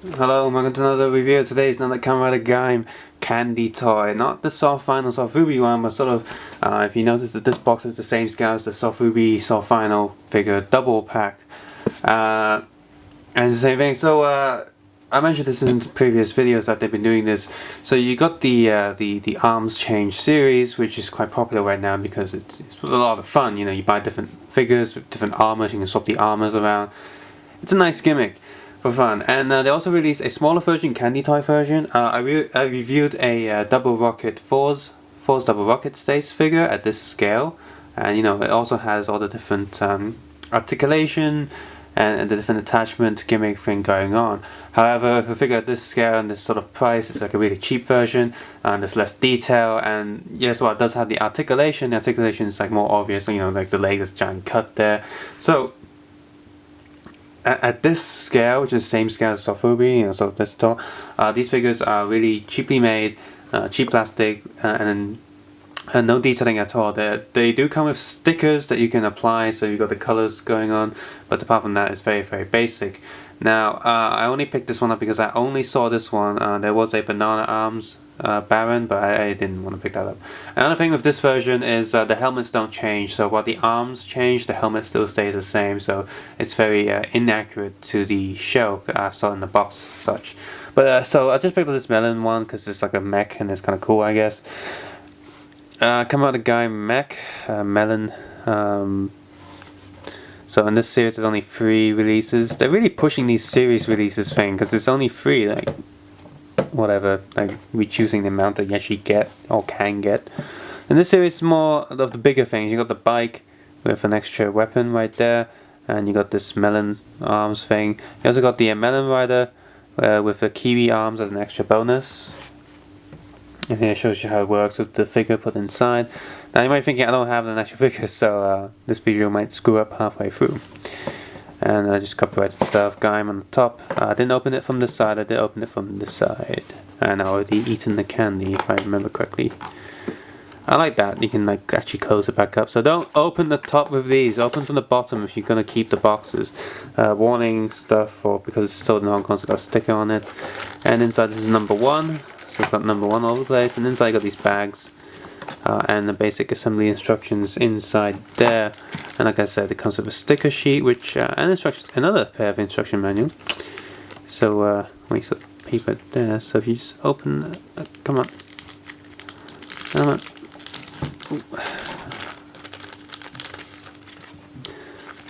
Hello, welcome to another review. Today is another Kamen Gaim candy toy. Not the soft final soft ruby one, but sort of, if you notice that this box is the same scale as the soft ruby soft final figure double pack. And it's the same thing. So I mentioned this in previous videos that they've been doing this. So you got the arms change series, which is quite popular right now because it's a lot of fun. You know, you buy different figures with different armors, you can swap the armors around. It's a nice gimmick for fun. And they also released a smaller version, candy toy version. I reviewed a double rocket Force double rocket stays figure at this scale, and you know it also has all the different articulation and the different attachment gimmick thing going on. However, if a figure at this scale and this sort of price, it's like a really cheap version, and there's less detail. And yes, well, it does have the articulation. The articulation is like more obvious, you know, like the leg is giant cut there. So at this scale, which is the same scale as soft ruby, you know, so this tall, these figures are really cheaply made, cheap plastic, and no detailing at all. They do come with stickers that you can apply, so you've got the colors going on, but apart from that, it's very, very basic. Now, I only picked this one up because I only saw this one. There was a banana arms Baron, but I didn't want to pick that up. Another thing with this version is the helmets don't change, so while the arms change, the helmet still stays the same, so it's very inaccurate to the show I saw in the box such. But so I just picked up this melon one because it's like a mech and it's kind of cool, I guess. Come out a Gaim mech, melon. So in this series there's only 3 releases. They're really pushing these series releases thing because there's only 3, like whatever, like reducing the amount that you actually get or can get. And this series is more of the bigger things. You got the bike with an extra weapon right there, and you got this melon arms thing. You also got the melon rider with the kiwi arms as an extra bonus. And here it shows you how it works with the figure put inside. Now you might be thinking I don't have an actual figure, so this video might screw up halfway through. And I just copyrighted stuff. Gaim on the top. I didn't open it from this side, I did open it from this side. And I already eaten the candy, if I remember correctly. I like that, you can like actually close it back up. So don't open the top with these, open from the bottom if you're going to keep the boxes. Warning stuff, or because it's sold in Hong Kong, so it's got a sticker on it. And inside this is number 1, so it's got number 1 all over the place. And inside you got these bags. And the basic assembly instructions inside there, and like I said, it comes with a sticker sheet, which and another pair of instruction manual. So we sort of paper there. So if you just open, come on. Ooh.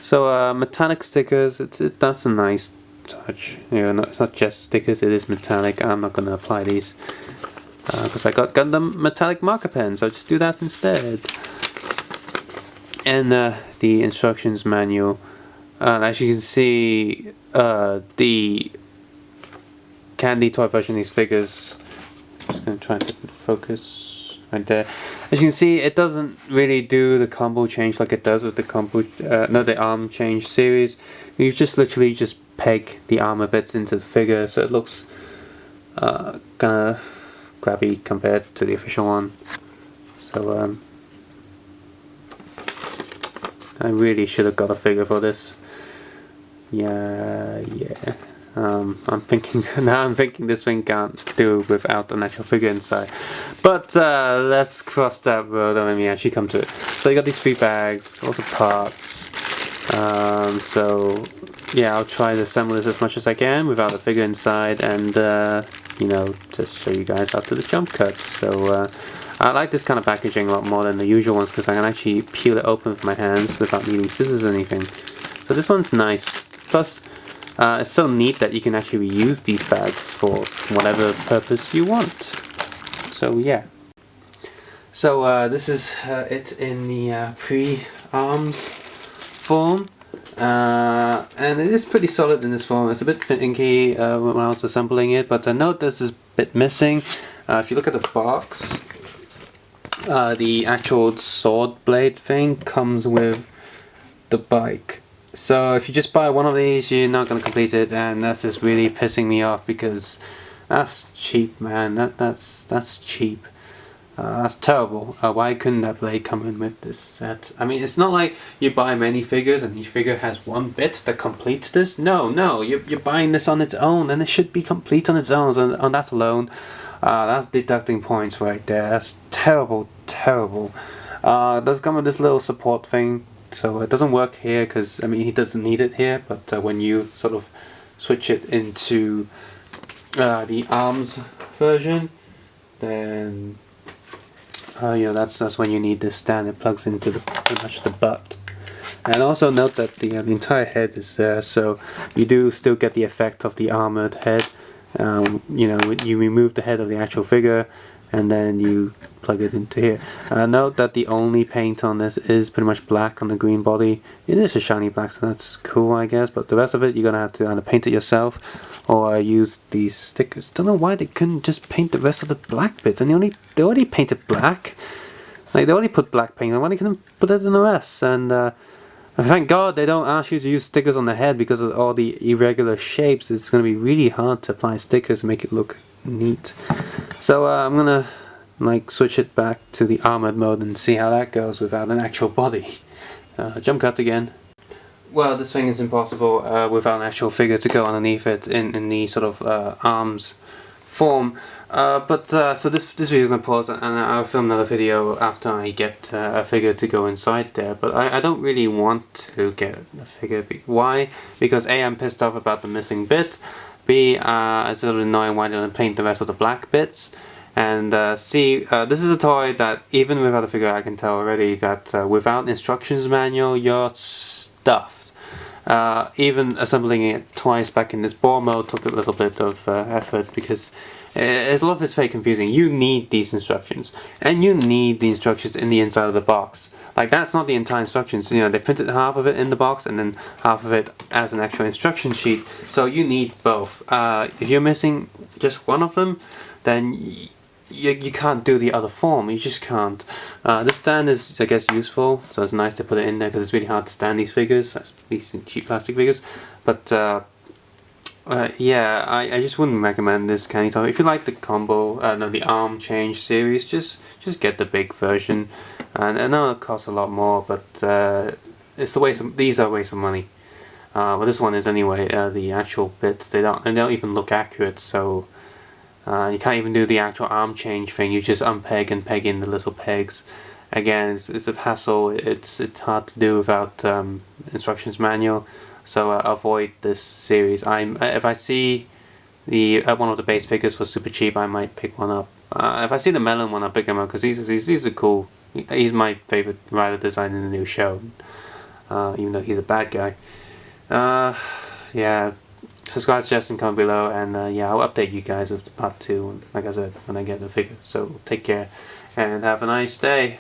So metallic stickers. That's a nice touch. You know, it's not just stickers; it is metallic. I'm not going to apply these. Because I got Gundam metallic marker pens, so I'll just do that instead. And the instructions manual. As you can see, the candy toy version of these figures. Just going to try and get focus right there. As you can see, it doesn't really do the combo change like it does with the the arm change series. You just literally just peg the armor bits into the figure, so it looks kind of grabby compared to the official one. So I really should have got a figure for this. Yeah. I'm thinking now. I'm thinking this thing can't do without an actual figure inside. But let's cross that road and let me actually come to it. So you got these 3 bags, all the parts. So yeah, I'll try to assemble this as much as I can without a figure inside, and you know, just show you guys how to do the jump cuts. So I like this kind of packaging a lot more than the usual ones because I can actually peel it open with my hands without needing scissors or anything. So this one's nice. Plus, it's so neat that you can actually reuse these bags for whatever purpose you want. So yeah. So this is it in the pre-arms form. And it is pretty solid in this form. It's a bit finicky when I was assembling it, but I note this is a bit missing. If you look at the box, the actual sword blade thing comes with the bike. So if you just buy one of these, you're not going to complete it, and that's just really pissing me off because that's cheap, man. That's cheap. That's terrible. Why couldn't that blade come in with this set? I mean, it's not like you buy many figures and each figure has one bit that completes this. No, you're buying this on its own, and it should be complete on its own. So on that alone, that's deducting points right there. That's terrible. It does come with this little support thing, so it doesn't work here because I mean he doesn't need it here. But when you sort of switch it into the arms version, then that's when you need this stand. It plugs into pretty much the butt. And also note that the entire head is there, so you do still get the effect of the armored head. You remove the head of the actual figure, and then you plug it into here. Note that the only paint on this is pretty much black on the green body. It is a shiny black, so that's cool, I guess. But the rest of it, you're gonna have to either paint it yourself or use these stickers. Don't know why they couldn't just paint the rest of the black bits. And they already painted black. Like they already put black paint on. Why they couldn't put it in the rest? And thank God they don't ask you to use stickers on the head because of all the irregular shapes. It's gonna be really hard to apply stickers and make it look neat. So I'm gonna switch it back to the armored mode and see how that goes without an actual body. Jump cut again. Well, this thing is impossible without an actual figure to go underneath it in the sort of arms form. So this video is gonna pause, and I'll film another video after I get a figure to go inside there. But I don't really want to get a figure. Why? Because A, I'm pissed off about the missing bit. B, it's a little annoying why they don't paint the rest of the black bits. And C, this is a toy that even without a figure I can tell already that without instructions manual you're stuffed. Even assembling it twice back in this ball mode took a little bit of effort because a lot of it's very confusing. You need these instructions, and you need the instructions in the inside of the box. Like that's not the entire instructions. They printed half of it in the box and then half of it as an actual instruction sheet. So you need both. If you're missing just one of them, then you can't do the other form. You just can't. This stand is, I guess, useful. So it's nice to put it in there because it's really hard to stand these figures, these cheap plastic figures. But yeah, I just wouldn't recommend this kind of toy. If you like the combo, the arm change series, just get the big version. And I know it costs a lot more, but it's a waste. These are a waste of money. Well, this one is anyway. The actual bits they don't even look accurate. So you can't even do the actual arm change thing. You just unpeg and peg in the little pegs. Again, it's a hassle. It's hard to do without instructions manual. So avoid this series. If I see the one of the base figures for super cheap, I might pick one up. If I see the melon one, I'll pick him up because these are cool. He's my favorite rider design in the new show, even though he's a bad guy. Yeah, subscribe, suggestion, comment below, and yeah, I'll update you guys with part 2, like I said, when I get the figure. So take care and have a nice day.